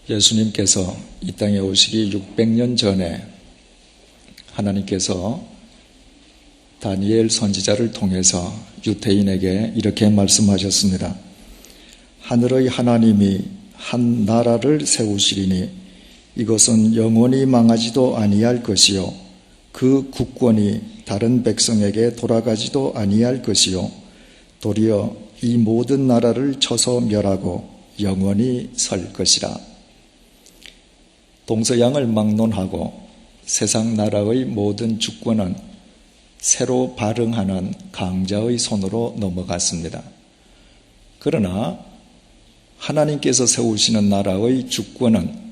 예수님께서 이 땅에 오시기 600년 전에 하나님께서 다니엘 선지자를 통해서 유대인에게 이렇게 말씀하셨습니다. 하늘의 하나님이 한 나라를 세우시리니 이것은 영원히 망하지도 아니할 것이요 그 국권이 다른 백성에게 돌아가지도 아니할 것이요 도리어 이 모든 나라를 쳐서 멸하고 영원히 설 것이라. 동서양을 막론하고 세상 나라의 모든 주권은 새로 발흥하는 강자의 손으로 넘어갔습니다. 그러나 하나님께서 세우시는 나라의 주권은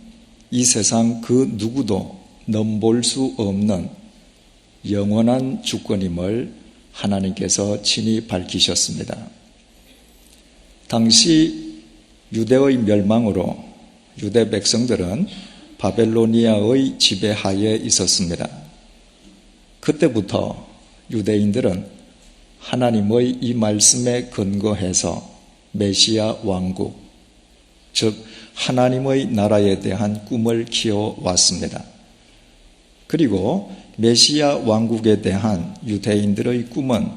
이 세상 그 누구도 넘볼 수 없는 영원한 주권임을 하나님께서 친히 밝히셨습니다. 당시 유대의 멸망으로 유대 백성들은 바벨로니아의 지배하에 있었습니다. 그때부터 유대인들은 하나님의 이 말씀에 근거해서 메시아 왕국, 즉 하나님의 나라에 대한 꿈을 키워왔습니다. 그리고 메시아 왕국에 대한 유대인들의 꿈은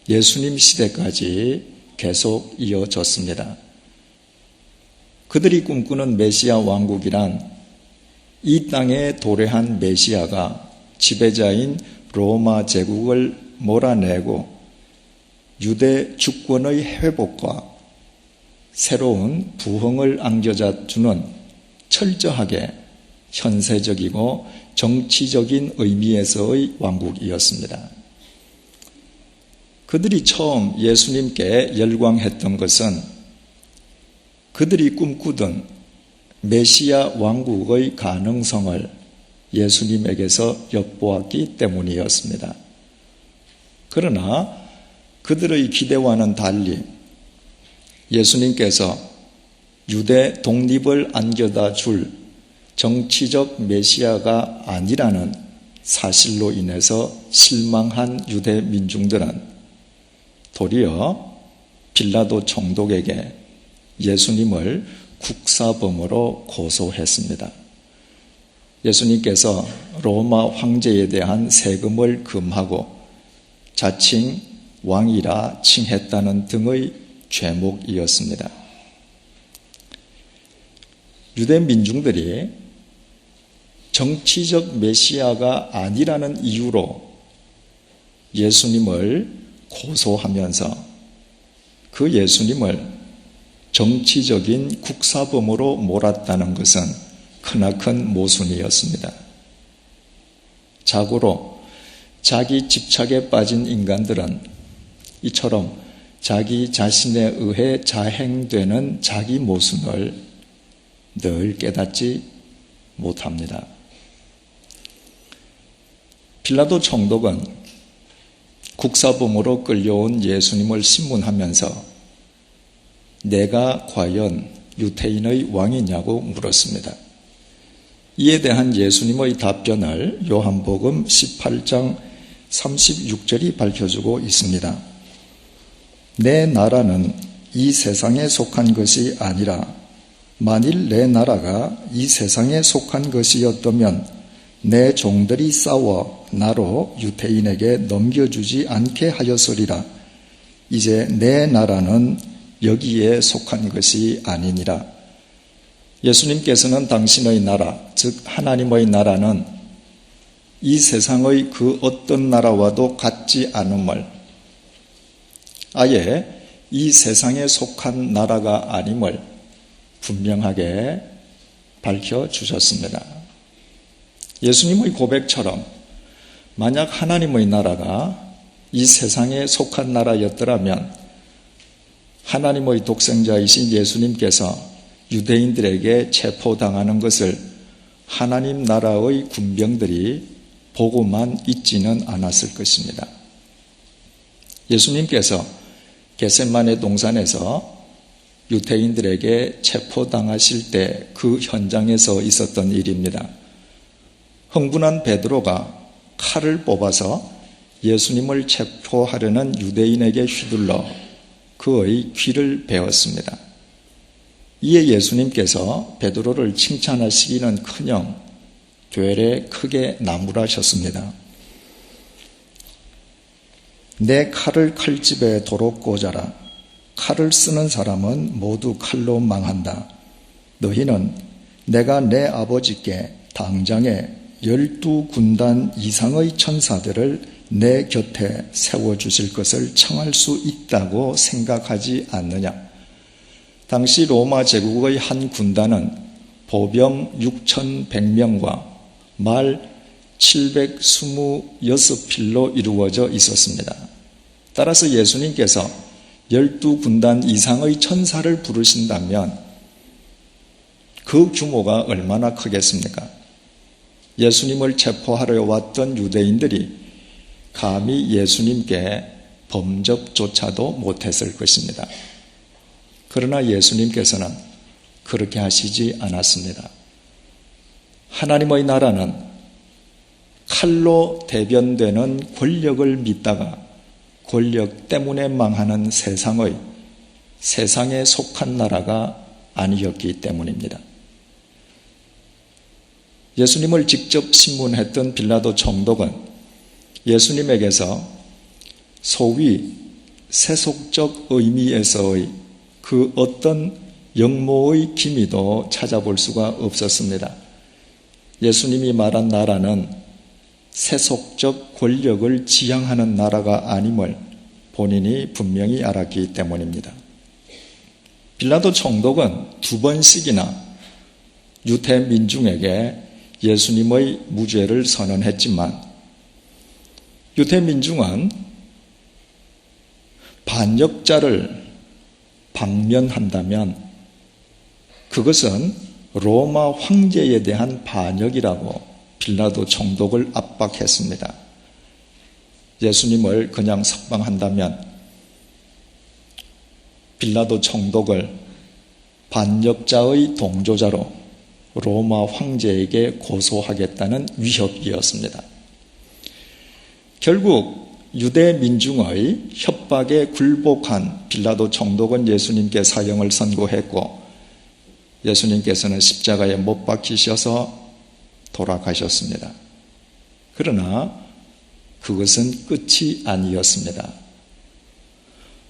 예수님 시대까지 계속 이어졌습니다. 그들이 꿈꾸는 메시아 왕국이란 이 땅에 도래한 메시아가 지배자인 로마 제국을 몰아내고 유대 주권의 회복과 새로운 부흥을 안겨다 주는 철저하게 현세적이고 정치적인 의미에서의 왕국이었습니다. 그들이 처음 예수님께 열광했던 것은 그들이 꿈꾸던 메시아 왕국의 가능성을 예수님에게서 엿보았기 때문이었습니다. 그러나 그들의 기대와는 달리 예수님께서 유대 독립을 안겨다 줄 정치적 메시아가 아니라는 사실로 인해서 실망한 유대 민중들은 도리어 빌라도 총독에게 예수님을 국사범으로 고소했습니다. 예수님께서 로마 황제에 대한 세금을 금하고 자칭 왕이라 칭했다는 등의 죄목이었습니다. 유대 민중들이 정치적 메시아가 아니라는 이유로 예수님을 고소하면서 그 예수님을 정치적인 국사범으로 몰았다는 것은 크나큰 모순이었습니다. 자고로 자기 집착에 빠진 인간들은 이처럼 자기 자신에 의해 자행되는 자기 모순을 늘 깨닫지 못합니다. 빌라도 총독은 국사범으로 끌려온 예수님을 신문하면서 내가 과연 유대인의 왕이냐고 물었습니다. 이에 대한 예수님의 답변을 요한복음 18장 36절이 밝혀주고 있습니다. 내 나라는 이 세상에 속한 것이 아니라 만일 내 나라가 이 세상에 속한 것이었다면 내 종들이 싸워 나로 유대인에게 넘겨주지 않게 하였으리라. 이제 내 나라는 여기에 속한 것이 아니니라. 예수님께서는 당신의 나라, 즉 하나님의 나라는 이 세상의 그 어떤 나라와도 같지 않음을, 아예 이 세상에 속한 나라가 아님을 분명하게 밝혀주셨습니다. 예수님의 고백처럼 만약 하나님의 나라가 이 세상에 속한 나라였더라면 하나님의 독생자이신 예수님께서 유대인들에게 체포당하는 것을 하나님 나라의 군병들이 보고만 있지는 않았을 것입니다. 예수님께서 겟세마네 동산에서 유대인들에게 체포당하실 때 그 현장에서 있었던 일입니다. 흥분한 베드로가 칼을 뽑아서 예수님을 체포하려는 유대인에게 휘둘러 그의 귀를 베었습니다. 이에 예수님께서 베드로를 칭찬하시기는커녕 되레 크게 나무라셨습니다. 내 칼을 칼집에 도로 꽂아라. 칼을 쓰는 사람은 모두 칼로 망한다. 너희는 내가 내 아버지께 당장에 12군단 이상의 천사들을 내 곁에 세워주실 것을 청할 수 있다고 생각하지 않느냐? 당시 로마 제국의 한 군단은 보병 6,100명과 말 726필로 이루어져 있었습니다. 따라서 예수님께서 12군단 이상의 천사를 부르신다면 그 규모가 얼마나 크겠습니까? 예수님을 체포하러 왔던 유대인들이 감히 예수님께 범접조차도 못했을 것입니다. 그러나 예수님께서는 그렇게 하시지 않았습니다. 하나님의 나라는 칼로 대변되는 권력을 믿다가 권력 때문에 망하는 세상에 속한 나라가 아니었기 때문입니다. 예수님을 직접 신문했던 빌라도 총독은 예수님에게서 소위 세속적 의미에서의 그 어떤 영모의 기미도 찾아볼 수가 없었습니다. 예수님이 말한 나라는 세속적 권력을 지향하는 나라가 아님을 본인이 분명히 알았기 때문입니다. 빌라도 총독은 2번씩이나 유대 민중에게 예수님의 무죄를 선언했지만 유대 민중은 반역자를 방면한다면 그것은 로마 황제에 대한 반역이라고 빌라도 총독을 압박했습니다. 예수님을 그냥 석방한다면 빌라도 총독을 반역자의 동조자로 로마 황제에게 고소하겠다는 위협이었습니다. 결국 유대 민중의 협박에 굴복한 빌라도 총독은 예수님께 사형을 선고했고 예수님께서는 십자가에 못 박히셔서 돌아가셨습니다. 그러나 그것은 끝이 아니었습니다.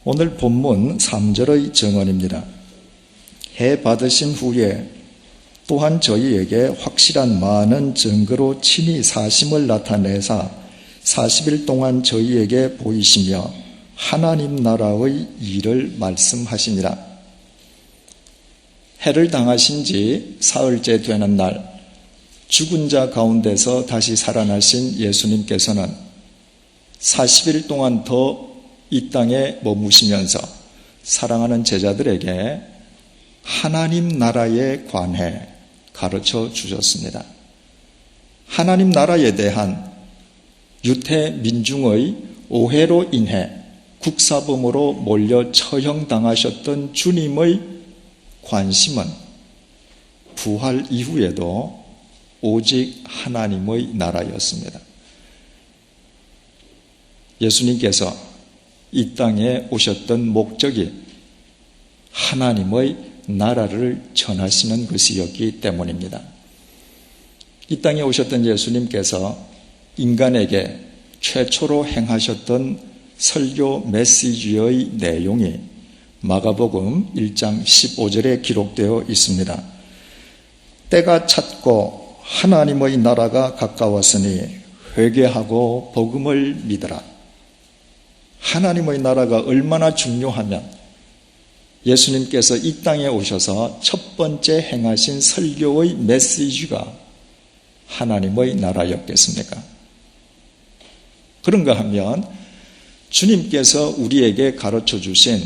오늘 본문 3절의 정언입니다. 해 받으신 후에 또한 저희에게 확실한 많은 증거로 친히 사심을 나타내사 40일 동안 저희에게 보이시며 하나님 나라의 일을 말씀하시니라. 해를 당하신 지 사흘째 되는 날 죽은 자 가운데서 다시 살아나신 예수님께서는 40일 동안 더 이 땅에 머무시면서 사랑하는 제자들에게 하나님 나라에 관해 가르쳐 주셨습니다. 하나님 나라에 대한 유대 민중의 오해로 인해 국사범으로 몰려 처형당하셨던 주님의 관심은 부활 이후에도 오직 하나님의 나라였습니다. 예수님께서 이 땅에 오셨던 목적이 하나님의 나라를 전하시는 것이었기 때문입니다. 이 땅에 오셨던 예수님께서 인간에게 최초로 행하셨던 설교 메시지의 내용이 마가복음 1장 15절에 기록되어 있습니다. 때가 찼고 하나님의 나라가 가까웠으니 회개하고 복음을 믿으라. 하나님의 나라가 얼마나 중요하면 예수님께서 이 땅에 오셔서 첫 번째 행하신 설교의 메시지가 하나님의 나라였겠습니까? 그런가 하면 주님께서 우리에게 가르쳐 주신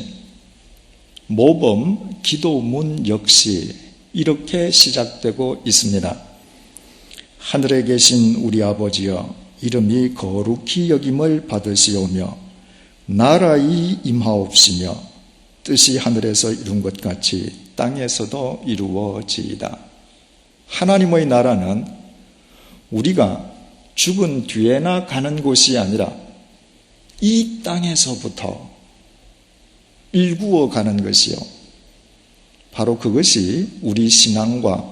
모범 기도문 역시 이렇게 시작되고 있습니다. 하늘에 계신 우리 아버지여, 이름이 거룩히 여김을 받으시오며 나라의 임하옵시며 뜻이 하늘에서 이룬 것 같이 땅에서도 이루어지이다. 하나님의 나라는 우리가 죽은 뒤에나 가는 곳이 아니라 이 땅에서부터 일구어 가는 것이요, 바로 그것이 우리 신앙과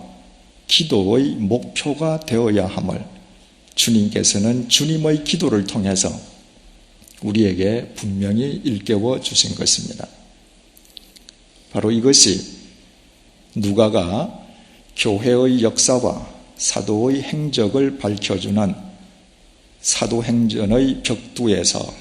기도의 목표가 되어야 함을 주님께서는 주님의 기도를 통해서 우리에게 분명히 일깨워 주신 것입니다. 바로 이것이 누가가 교회의 역사와 사도의 행적을 밝혀주는 사도행전의 벽두에서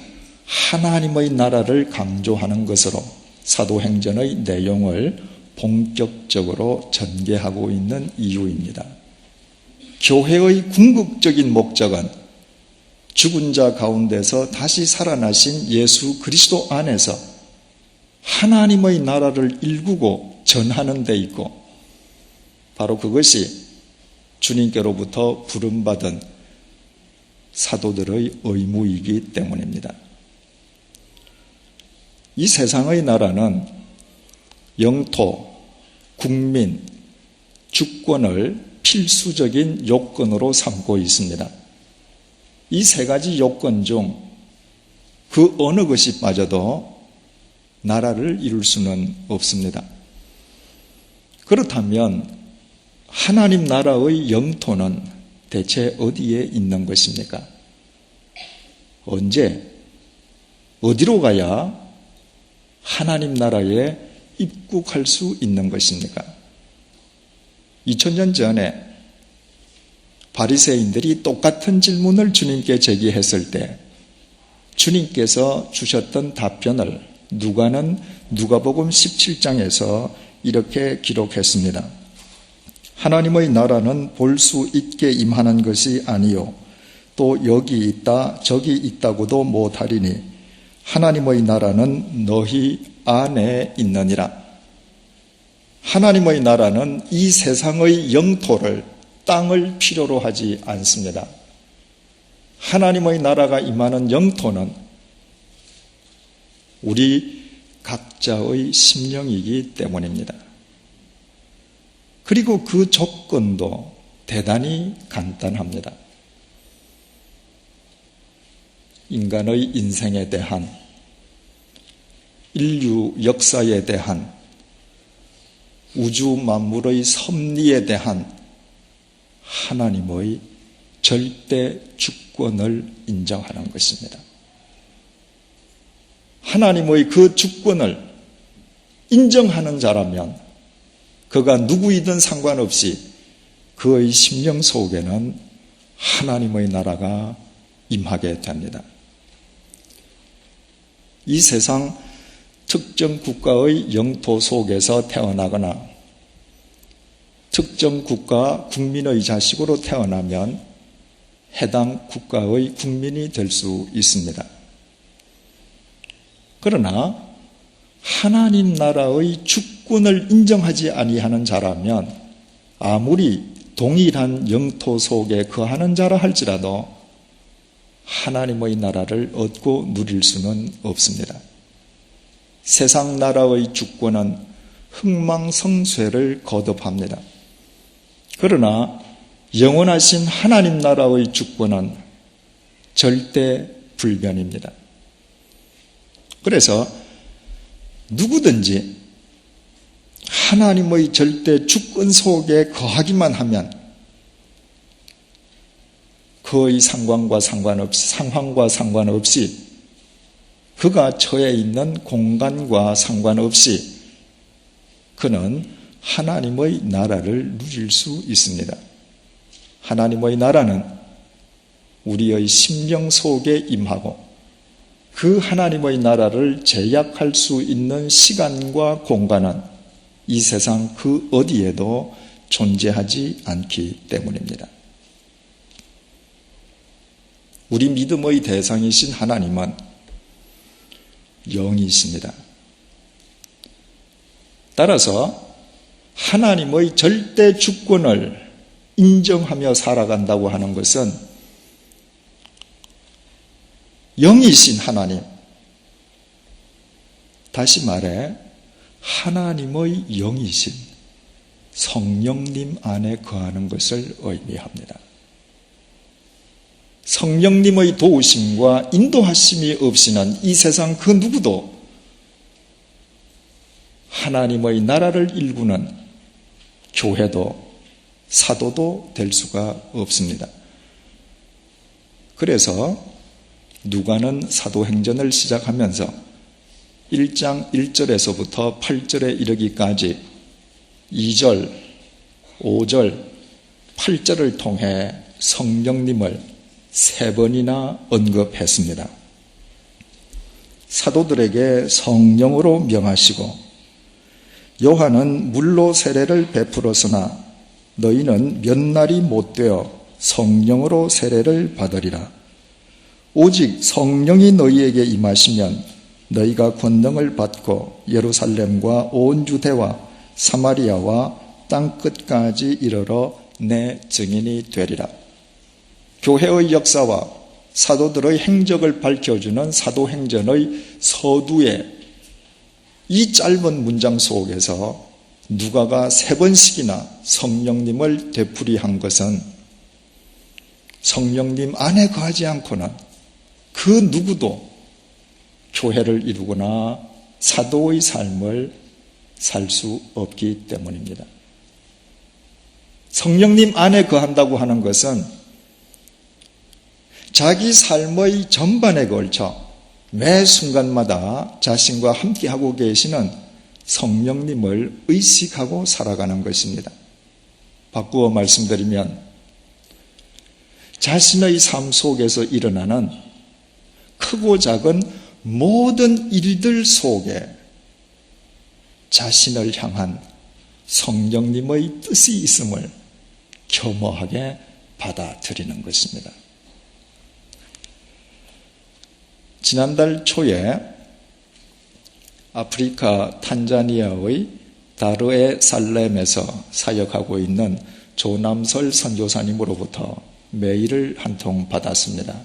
하나님의 나라를 강조하는 것으로 사도행전의 내용을 본격적으로 전개하고 있는 이유입니다. 교회의 궁극적인 목적은 죽은 자 가운데서 다시 살아나신 예수 그리스도 안에서 하나님의 나라를 일구고 전하는 데 있고, 바로 그것이 주님께로부터 부름받은 사도들의 의무이기 때문입니다. 이 세상의 나라는 영토, 국민, 주권을 필수적인 요건으로 삼고 있습니다. 이 세 가지 요건 중 그 어느 것이 빠져도 나라를 이룰 수는 없습니다. 그렇다면 하나님 나라의 영토는 대체 어디에 있는 것입니까? 언제, 어디로 가야 하나님 나라에 입국할 수 있는 것입니까? 2000년 전에 바리새인들이 똑같은 질문을 주님께 제기했을 때 주님께서 주셨던 답변을 누가는 누가복음 17장에서 이렇게 기록했습니다. 하나님의 나라는 볼 수 있게 임하는 것이 아니요 또 여기 있다 저기 있다고도 못하리니 하나님의 나라는 너희 안에 있느니라. 하나님의 나라는 이 세상의 영토를, 땅을 필요로 하지 않습니다. 하나님의 나라가 임하는 영토는 우리 각자의 심령이기 때문입니다. 그리고 그 조건도 대단히 간단합니다. 인간의 인생에 대한, 인류 역사에 대한, 우주 만물의 섭리에 대한 하나님의 절대 주권을 인정하는 것입니다. 하나님의 그 주권을 인정하는 자라면 그가 누구이든 상관없이 그의 심령 속에는 하나님의 나라가 임하게 됩니다. 이 세상 특정 국가의 영토 속에서 태어나거나 특정 국가 국민의 자식으로 태어나면 해당 국가의 국민이 될 수 있습니다. 그러나 하나님 나라의 주권을 인정하지 아니하는 자라면 아무리 동일한 영토 속에 거하는 자라 할지라도 하나님의 나라를 얻고 누릴 수는 없습니다. 세상 나라의 주권은 흥망성쇠를 거듭합니다. 그러나 영원하신 하나님 나라의 주권은 절대 불변입니다. 그래서 누구든지 하나님의 절대 주권 속에 거하기만 하면 그의 상황과 상관없이 그가 처해 있는 공간과 상관없이 그는 하나님의 나라를 누릴 수 있습니다. 하나님의 나라는 우리의 심령 속에 임하고 그 하나님의 나라를 제약할 수 있는 시간과 공간은 이 세상 그 어디에도 존재하지 않기 때문입니다. 우리 믿음의 대상이신 하나님은 영이십니다. 따라서 하나님의 절대 주권을 인정하며 살아간다고 하는 것은 영이신 하나님, 다시 말해 하나님의 영이신 성령님 안에 거하는 것을 의미합니다. 성령님의 도우심과 인도하심이 없이는 이 세상 그 누구도 하나님의 나라를 일구는 교회도 사도도 될 수가 없습니다. 그래서 누가는 사도행전을 시작하면서 1장 1절에서부터 8절에 이르기까지 2절, 5절, 8절을 통해 성령님을 3번이나 언급했습니다. 사도들에게 성령으로 명하시고 요한은 물로 세례를 베풀었으나 너희는 몇 날이 못 되어 성령으로 세례를 받으리라. 오직 성령이 너희에게 임하시면 너희가 권능을 받고 예루살렘과 온 유대와 사마리아와 땅끝까지 이르러 내 증인이 되리라. 교회의 역사와 사도들의 행적을 밝혀주는 사도행전의 서두에 이 짧은 문장 속에서 누가가 3번씩이나 성령님을 되풀이한 것은 성령님 안에 거하지 않고는 그 누구도 교회를 이루거나 사도의 삶을 살 수 없기 때문입니다. 성령님 안에 거한다고 하는 것은 자기 삶의 전반에 걸쳐 매 순간마다 자신과 함께하고 계시는 성령님을 의식하고 살아가는 것입니다. 바꾸어 말씀드리면 자신의 삶 속에서 일어나는 크고 작은 모든 일들 속에 자신을 향한 성령님의 뜻이 있음을 겸허하게 받아들이는 것입니다. 지난달 초에 아프리카 탄자니아의 다르에살렘에서 사역하고 있는 조남설 선교사님으로부터 메일을 한 통 받았습니다.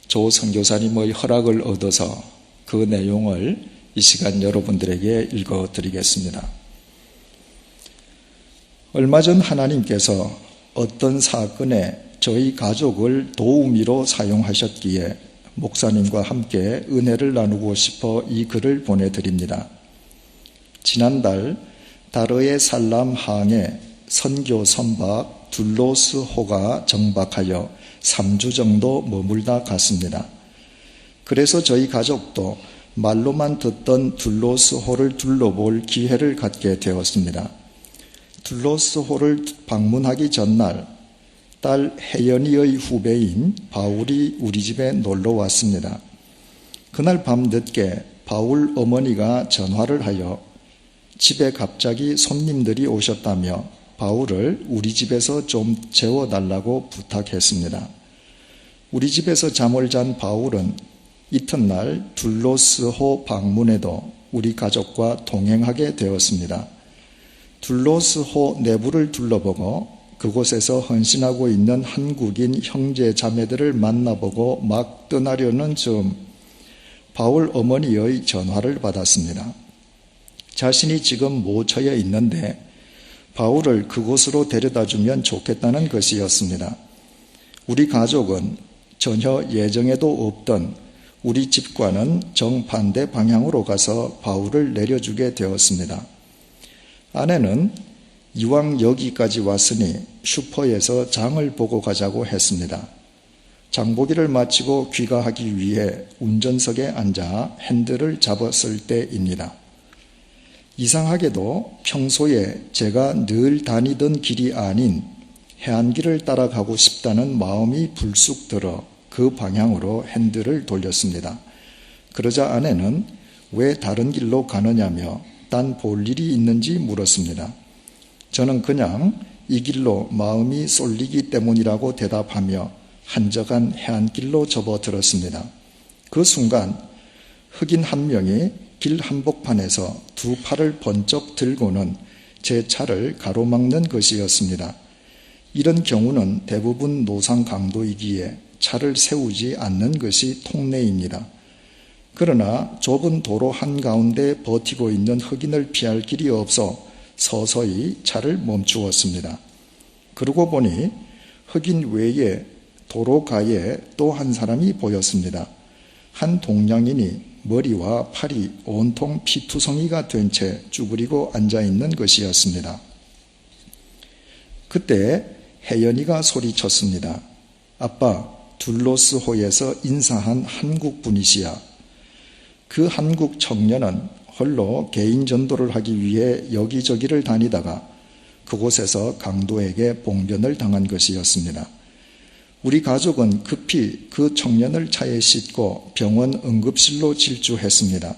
조 선교사님의 허락을 얻어서 그 내용을 이 시간 여러분들에게 읽어드리겠습니다. 얼마 전 하나님께서 어떤 사건에 저희 가족을 도우미로 사용하셨기에 목사님과 함께 은혜를 나누고 싶어 이 글을 보내드립니다. 지난달 다르에살람 항에 선교 선박 둘로스호가 정박하여 3주 정도 머물다 갔습니다. 그래서 저희 가족도 말로만 듣던 둘로스호를 둘러볼 기회를 갖게 되었습니다. 둘로스호를 방문하기 전날 딸 혜연이의 후배인 바울이 우리 집에 놀러 왔습니다. 그날 밤 늦게 바울 어머니가 전화를 하여 집에 갑자기 손님들이 오셨다며 바울을 우리 집에서 좀 재워달라고 부탁했습니다. 우리 집에서 잠을 잔 바울은 이튿날 둘로스호 방문에도 우리 가족과 동행하게 되었습니다. 둘로스호 내부를 둘러보고 그곳에서 헌신하고 있는 한국인 형제 자매들을 만나보고 막 떠나려는 즈음 바울 어머니의 전화를 받았습니다. 자신이 지금 모처에 있는데 바울을 그곳으로 데려다주면 좋겠다는 것이었습니다. 우리 가족은 전혀 예정에도 없던 우리 집과는 정반대 방향으로 가서 바울을 내려주게 되었습니다. 아내는 이왕 여기까지 왔으니 슈퍼에서 장을 보고 가자고 했습니다. 장보기를 마치고 귀가하기 위해 운전석에 앉아 핸들을 잡았을 때입니다. 이상하게도 평소에 제가 늘 다니던 길이 아닌 해안길을 따라가고 싶다는 마음이 불쑥 들어 그 방향으로 핸들을 돌렸습니다. 그러자 아내는 왜 다른 길로 가느냐며 딴 볼 일이 있는지 물었습니다. 저는 그냥 이 길로 마음이 쏠리기 때문이라고 대답하며 한적한 해안길로 접어들었습니다. 그 순간 흑인 한 명이 길 한복판에서 두 팔을 번쩍 들고는 제 차를 가로막는 것이었습니다. 이런 경우는 대부분 노상 강도이기에 차를 세우지 않는 것이 통례입니다. 그러나 좁은 도로 한가운데 버티고 있는 흑인을 피할 길이 없어 서서히 차를 멈추었습니다. 그러고 보니 흑인 외에 도로 가에 또 한 사람이 보였습니다. 한 동양인이 머리와 팔이 온통 피투성이가 된 채 쭈그리고 앉아있는 것이었습니다. 그때 혜연이가 소리쳤습니다. 아빠, 둘로스호에서 인사한 한국 분이시야. 그 한국 청년은 홀로 개인 전도를 하기 위해 여기저기를 다니다가 그곳에서 강도에게 봉변을 당한 것이었습니다. 우리 가족은 급히 그 청년을 차에 싣고 병원 응급실로 질주했습니다.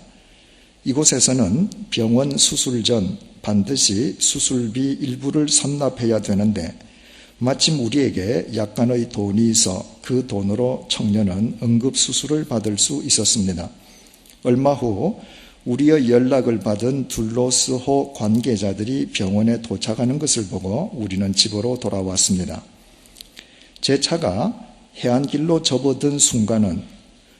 이곳에서는 병원 수술 전 반드시 수술비 일부를 선납해야 되는데 마침 우리에게 약간의 돈이 있어 그 돈으로 청년은 응급수술을 받을 수 있었습니다. 얼마 후 우리의 연락을 받은 둘로스호 관계자들이 병원에 도착하는 것을 보고 우리는 집으로 돌아왔습니다. 제 차가 해안길로 접어든 순간은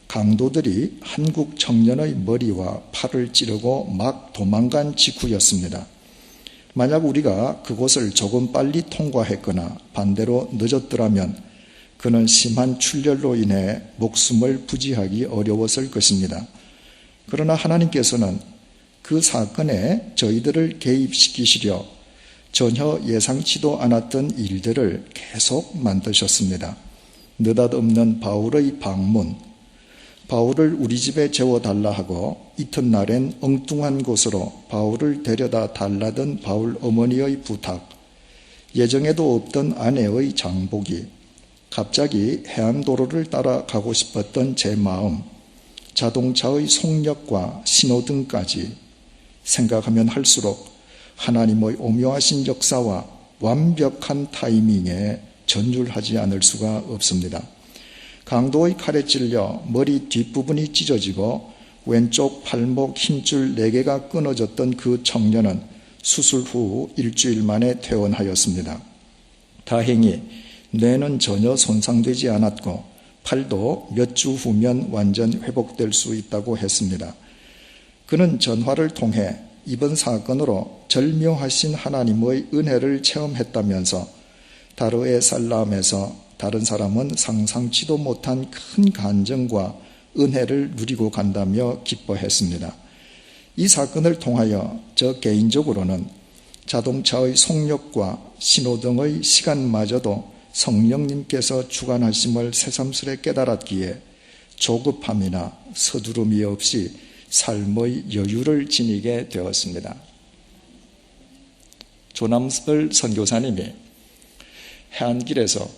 강도들이 한국 청년의 머리와 팔을 찌르고 막 도망간 직후였습니다. 만약 우리가 그곳을 조금 빨리 통과했거나 반대로 늦었더라면 그는 심한 출혈로 인해 목숨을 부지하기 어려웠을 것입니다. 그러나 하나님께서는 그 사건에 저희들을 개입시키시려 전혀 예상치도 않았던 일들을 계속 만드셨습니다. 느닷없는 바울의 방문, 바울을 우리 집에 재워달라 하고 이튿날엔 엉뚱한 곳으로 바울을 데려다 달라던 바울 어머니의 부탁, 예정에도 없던 아내의 장보기, 갑자기 해안도로를 따라가고 싶었던 제 마음, 자동차의 속력과 신호등까지 생각하면 할수록 하나님의 오묘하신 역사와 완벽한 타이밍에 전율하지 않을 수가 없습니다. 강도의 칼에 찔려 머리 뒷부분이 찢어지고 왼쪽 팔목 힘줄 4개가 끊어졌던 그 청년은 수술 후 일주일 만에 퇴원하였습니다. 다행히 뇌는 전혀 손상되지 않았고 팔도 몇 주 후면 완전 회복될 수 있다고 했습니다. 그는 전화를 통해 이번 사건으로 절묘하신 하나님의 은혜를 체험했다면서 다르에살람에서 다른 사람은 상상치도 못한 큰 간증과 은혜를 누리고 간다며 기뻐했습니다. 이 사건을 통하여 저 개인적으로는 자동차의 속력과 신호등의 시간마저도 성령님께서 주관하심을 새삼스레 깨달았기에 조급함이나 서두름이 없이 삶의 여유를 지니게 되었습니다. 조남설 선교사님이 해안길에서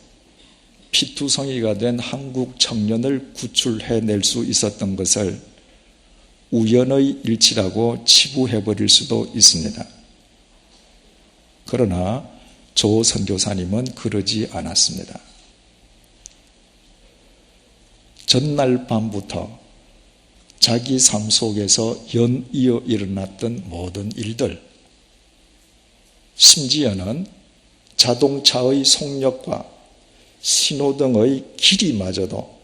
피투성이가 된 한국 청년을 구출해낼 수 있었던 것을 우연의 일치라고 치부해버릴 수도 있습니다. 그러나 조 선교사님은 그러지 않았습니다. 전날 밤부터 자기 삶 속에서 연이어 일어났던 모든 일들, 심지어는 자동차의 속력과 신호등의 길이마저도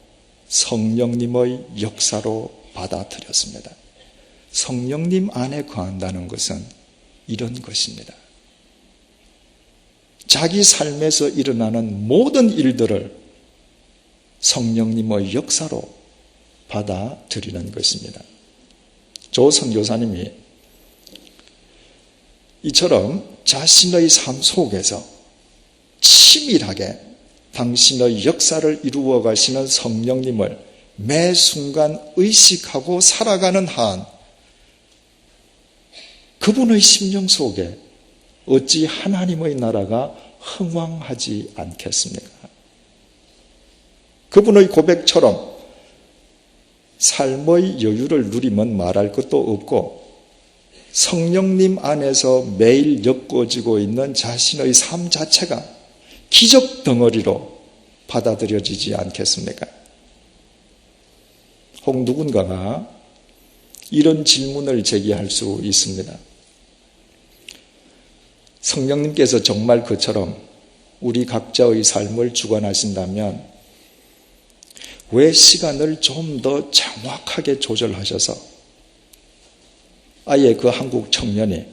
성령님의 역사로 받아들였습니다. 성령님 안에 거한다는 것은 이런 것입니다. 자기 삶에서 일어나는 모든 일들을 성령님의 역사로 받아들이는 것입니다. 조 선교사님이 이처럼 자신의 삶 속에서 치밀하게 당신의 역사를 이루어 가시는 성령님을 매 순간 의식하고 살아가는 한 그분의 심령 속에 어찌 하나님의 나라가 흥왕하지 않겠습니까? 그분의 고백처럼 삶의 여유를 누리면 말할 것도 없고 성령님 안에서 매일 엮어지고 있는 자신의 삶 자체가 기적 덩어리로 받아들여지지 않겠습니까? 혹 누군가가 이런 질문을 제기할 수 있습니다. 성령님께서 정말 그처럼 우리 각자의 삶을 주관하신다면 왜 시간을 좀 더 정확하게 조절하셔서 아예 그 한국 청년이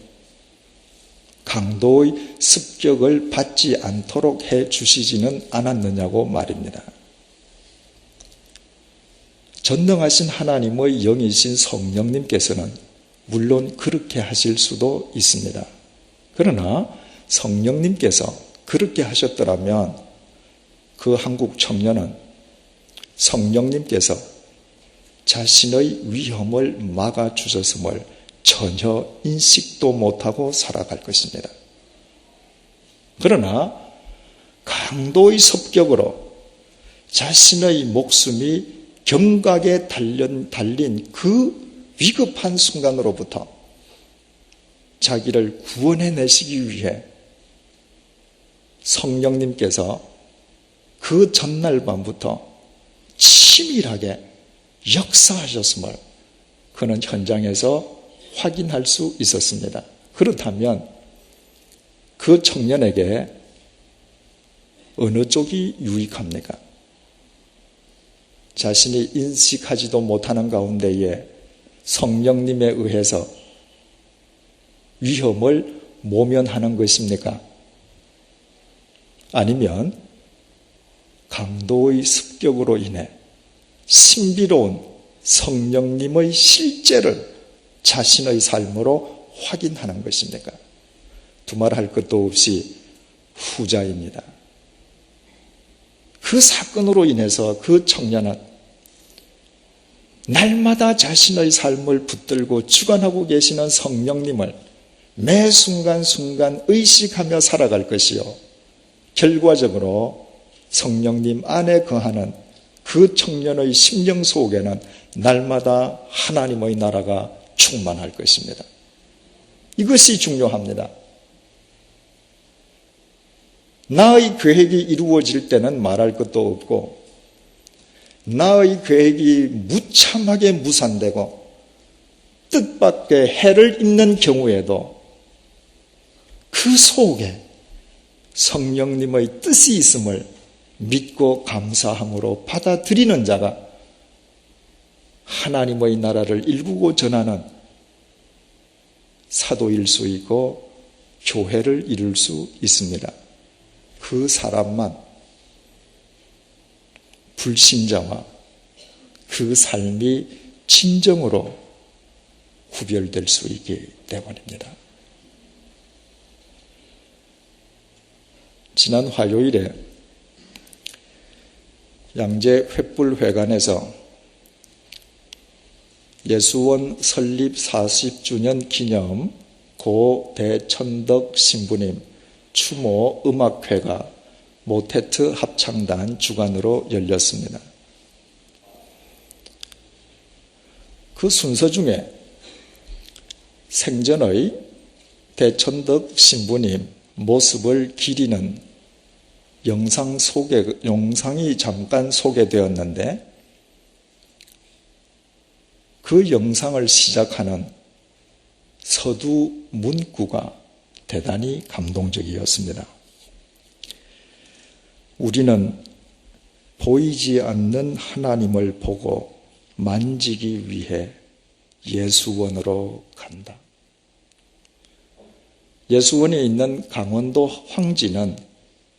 강도의 습격을 받지 않도록 해 주시지는 않았느냐고 말입니다. 전능하신 하나님의 영이신 성령님께서는 물론 그렇게 하실 수도 있습니다. 그러나 성령님께서 그렇게 하셨더라면 그 한국 청년은 성령님께서 자신의 위험을 막아주셨음을 전혀 인식도 못하고 살아갈 것입니다. 그러나 강도의 습격으로 자신의 목숨이 경각에 달린 그 위급한 순간으로부터 자기를 구원해내시기 위해 성령님께서 그 전날 밤부터 치밀하게 역사하셨음을 그는 현장에서 확인할 수 있었습니다. 그렇다면 그 청년에게 어느 쪽이 유익합니까? 자신이 인식하지도 못하는 가운데에 성령님에 의해서 위험을 모면하는 것입니까? 아니면 강도의 습격으로 인해 신비로운 성령님의 실제를 자신의 삶으로 확인하는 것입니까? 두말할 것도 없이 후자입니다. 그 사건으로 인해서 그 청년은 날마다 자신의 삶을 붙들고 주관하고 계시는 성령님을 매 순간순간 의식하며 살아갈 것이요, 결과적으로 성령님 안에 거하는 그 청년의 심령 속에는 날마다 하나님의 나라가 충만할 것입니다. 이것이 중요합니다. 나의 계획이 이루어질 때는 말할 것도 없고, 나의 계획이 무참하게 무산되고 뜻밖의 해를 입는 경우에도 그 속에 성령님의 뜻이 있음을 믿고 감사함으로 받아들이는 자가 하나님의 나라를 일구고 전하는 사도일 수 있고 교회를 이룰 수 있습니다. 그 사람만 불신자와 그 삶이 진정으로 구별될 수 있기 때문입니다. 지난 화요일에 양재 횃불회관에서 예수원 설립 40주년 기념 고 대천덕 신부님 추모 음악회가 모테트 합창단 주관으로 열렸습니다. 그 순서 중에 생전의 대천덕 신부님 모습을 기리는 영상이 잠깐 소개되었는데, 그 영상을 시작하는 서두 문구가 대단히 감동적이었습니다. 우리는 보이지 않는 하나님을 보고 만지기 위해 예수원으로 간다. 예수원에 있는 강원도 황지는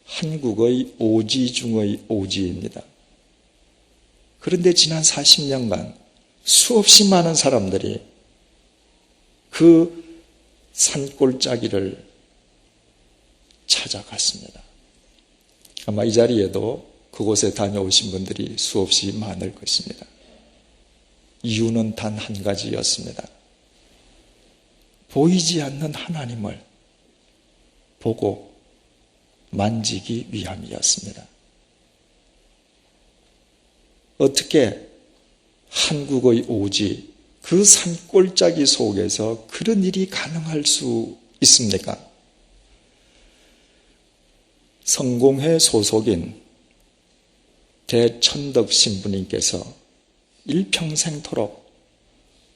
한국의 오지 중의 오지입니다. 그런데 지난 40년간 수없이 많은 사람들이 그 산골짜기를 찾아갔습니다. 아마 이 자리에도 그곳에 다녀오신 분들이 수없이 많을 것입니다. 이유는 단 한 가지였습니다. 보이지 않는 하나님을 보고 만지기 위함이었습니다. 어떻게 한국의 오지, 그 산골짜기 속에서 그런 일이 가능할 수 있습니까? 성공회 소속인 대천덕 신부님께서 일평생토록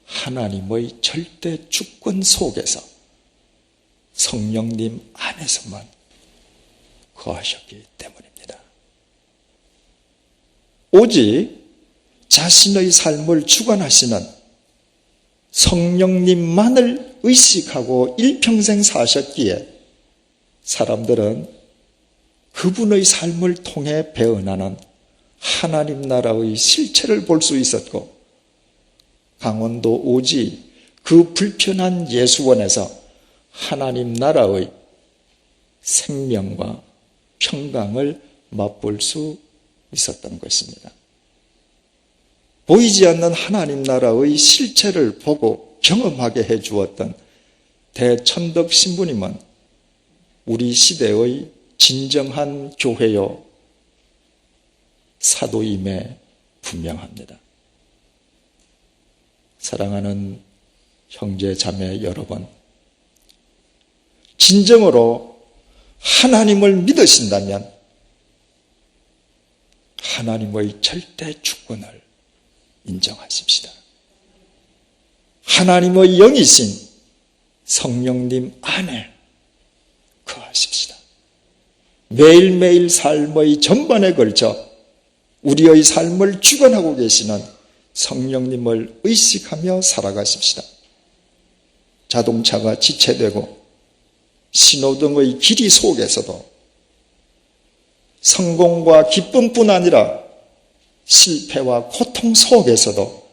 하나님의 절대 주권 속에서 성령님 안에서만 거하셨기 때문입니다. 오직 자신의 삶을 주관하시는 성령님만을 의식하고 일평생 사셨기에 사람들은 그분의 삶을 통해 배어나는 하나님 나라의 실체를 볼 수 있었고, 강원도 오지 그 불편한 예수원에서 하나님 나라의 생명과 평강을 맛볼 수 있었던 것입니다. 보이지 않는 하나님 나라의 실체를 보고 경험하게 해주었던 대천덕 신부님은 우리 시대의 진정한 교회요 사도임에 분명합니다. 사랑하는 형제 자매 여러분, 진정으로 하나님을 믿으신다면 하나님의 절대 주권을 인정하십시다. 하나님의 영이신 성령님 안에 거하십시다. 매일매일 삶의 전반에 걸쳐 우리의 삶을 주관하고 계시는 성령님을 의식하며 살아가십시다. 자동차가 지체되고 신호등의 길이 속에서도 성공과 기쁨뿐 아니라 실패와 고통 속에서도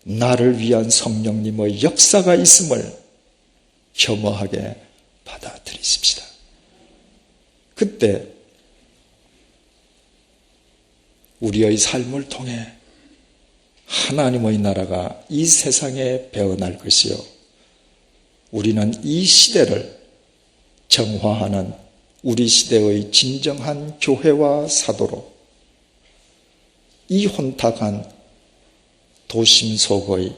나를 위한 성령님의 역사가 있음을 겸허하게 받아들이십시다. 그때 우리의 삶을 통해 하나님의 나라가 이 세상에 배어날 것이요, 우리는 이 시대를 정화하는 우리 시대의 진정한 교회와 사도로 이 혼탁한 도심 속의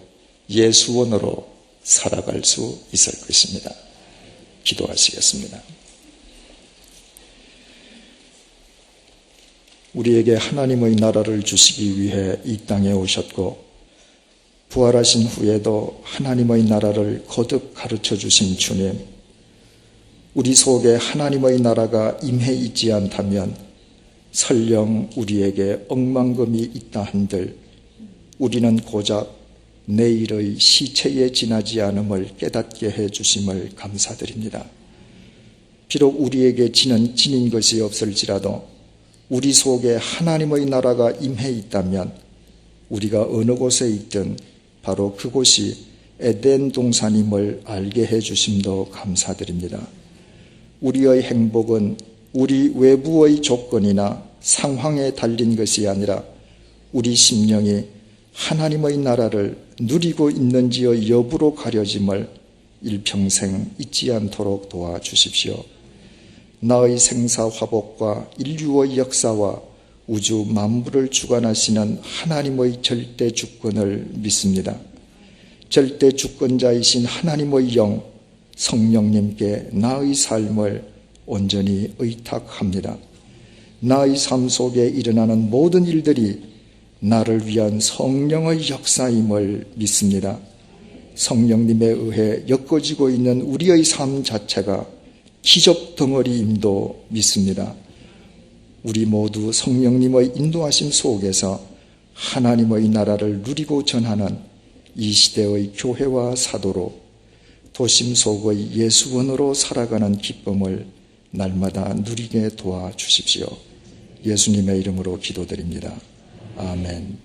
예수원으로 살아갈 수 있을 것입니다. 기도하시겠습니다. 우리에게 하나님의 나라를 주시기 위해 이 땅에 오셨고, 부활하신 후에도 하나님의 나라를 거듭 가르쳐 주신 주님, 우리 속에 하나님의 나라가 임해 있지 않다면 설령 우리에게 억만금이 있다 한들 우리는 고작 내일의 시체에 지나지 않음을 깨닫게 해 주심을 감사드립니다. 비록 우리에게 지닌 것이 없을지라도 우리 속에 하나님의 나라가 임해 있다면 우리가 어느 곳에 있든 바로 그곳이 에덴 동산임을 알게 해 주심도 감사드립니다. 우리의 행복은 우리 외부의 조건이나 상황에 달린 것이 아니라 우리 심령이 하나님의 나라를 누리고 있는지의 여부로 가려짐을 일평생 잊지 않도록 도와주십시오. 나의 생사화복과 인류의 역사와 우주 만물을 주관하시는 하나님의 절대 주권을 믿습니다. 절대 주권자이신 하나님의 영 성령님께 나의 삶을 온전히 의탁합니다. 나의 삶 속에 일어나는 모든 일들이 나를 위한 성령의 역사임을 믿습니다. 성령님에 의해 엮어지고 있는 우리의 삶 자체가 기적 덩어리임도 믿습니다. 우리 모두 성령님의 인도하심 속에서 하나님의 나라를 누리고 전하는 이 시대의 교회와 사도로 도심 속의 예수원으로 살아가는 기쁨을 날마다 누리게 도와주십시오. 예수님의 이름으로 기도드립니다. 아멘.